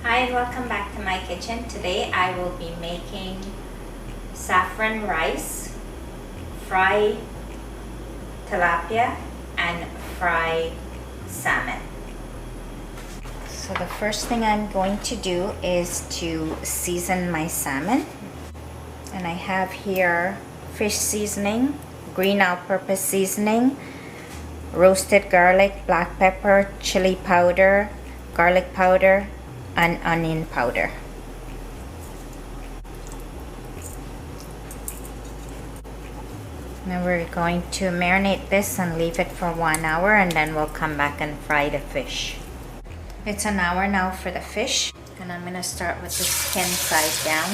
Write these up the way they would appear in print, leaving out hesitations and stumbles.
Hi and welcome back to my kitchen. Today I will be making saffron rice, fried tilapia, and fried salmon. So the first thing I'm going to do is to season my salmon. And I have here fish seasoning, green all-purpose seasoning, roasted garlic, black pepper, chili powder, garlic powder, and onion powder. Now we're going to marinate this and leave it for 1 hour, and then we'll come back and fry the fish. It's an hour now for the fish, and I'm gonna start with the skin side down.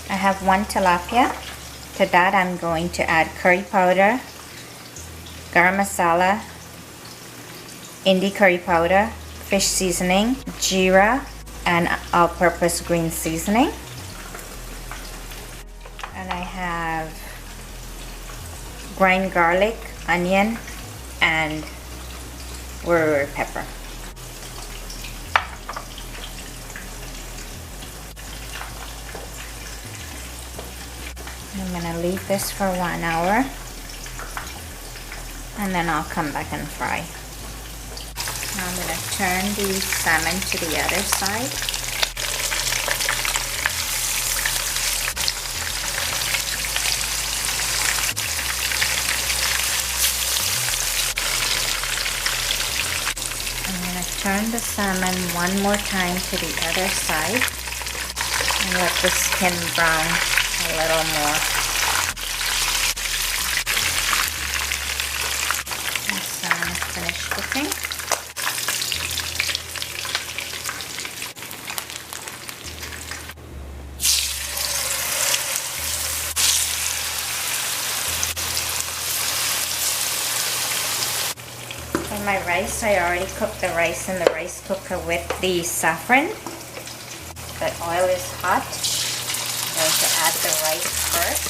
I have 1 tilapia. To that I'm going to add curry powder, garam masala, Indi curry powder, fish seasoning, jeera, and all-purpose green seasoning. And I have ground garlic, onion, and red pepper. I'm gonna leave this for 1 hour, and then I'll come back and fry. Now I'm going to turn the salmon to the other side. I'm going to turn the salmon one more time to the other side and let the skin brown a little more. The salmon is finished cooking. For my rice, I already cooked the rice in the rice cooker with the saffron. The oil is hot. I'm going to add the rice first.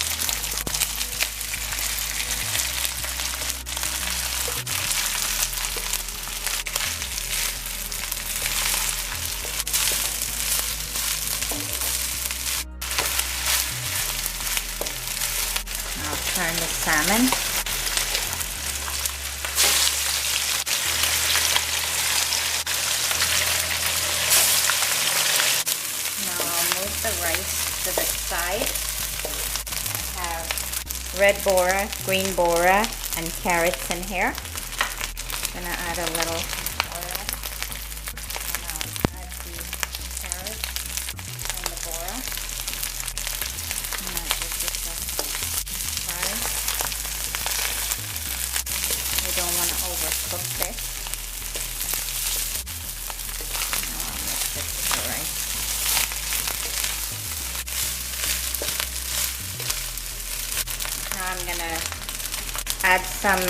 I'll turn the salmon. The rice to the side. I have red bora, green bora, and carrots in here. I'm gonna add a little oil, and I'll add the carrots and the bora. And I'll give this a fry. We don't want to overcook this. Now I'll mix it with the rice. I'm gonna add some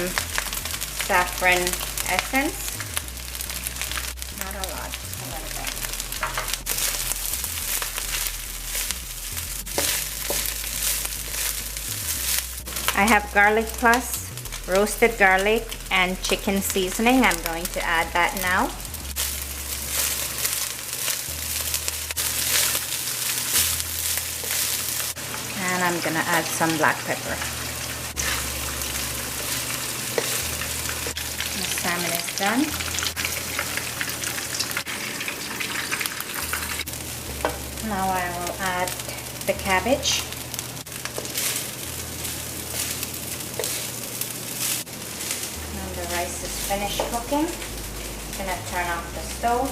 saffron essence. Not a lot, a little bit. I have garlic plus, roasted garlic, and chicken seasoning. I'm going to add that now. And I'm gonna add some black pepper. The salmon is done. Now I will add the cabbage. And the rice is finished cooking. I'm gonna turn off the stove,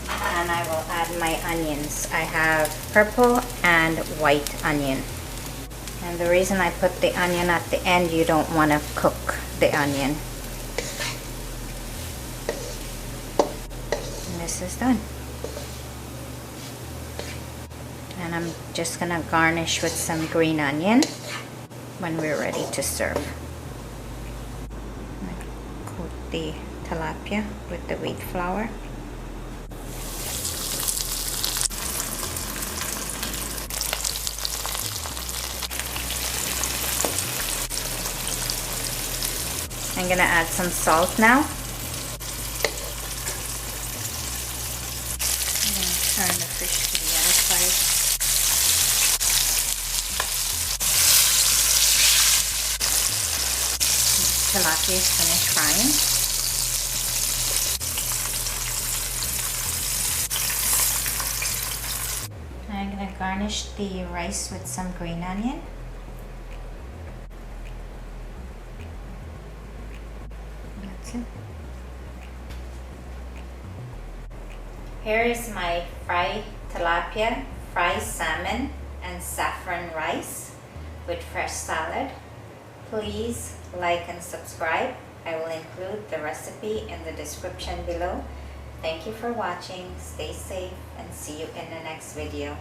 and I will add my onions. I have purple and white onion. And the reason I put the onion at the end, you don't want to cook the onion. And this is done. And I'm just going to garnish with some green onion when we're ready to serve. Coat the tilapia with the wheat flour. I'm gonna add some salt now. tilapia is finished frying. I'm going to garnish the rice with some green onion. That's it. Here is my fried tilapia, fried salmon, and saffron rice with fresh salad. Please like and subscribe. I will include the recipe in the description below. Thank you for watching. Stay safe and see you in the next video.